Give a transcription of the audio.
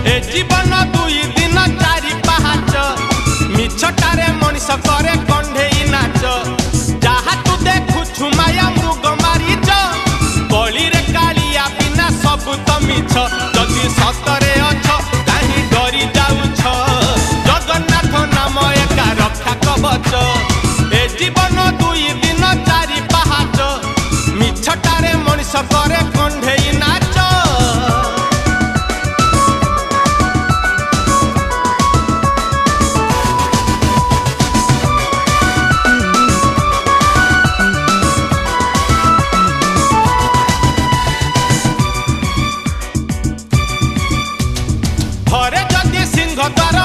ए जीवन दुई दिन चारि पाहाच मिछटारे मनीष करे कंढेई नाच जहा तू देखुछु माया मृग मारीच गली रे कालिया बिना सब तो मिछ जदि सतरे अछ काहे डरी जाउछ जगन्नाथ नाम एका रक्षा कवच ए जीवन दुई दिन चारि पाहाच मिछटारे मनीष करे कंढेई नाच घरे जदि सिंह द्वार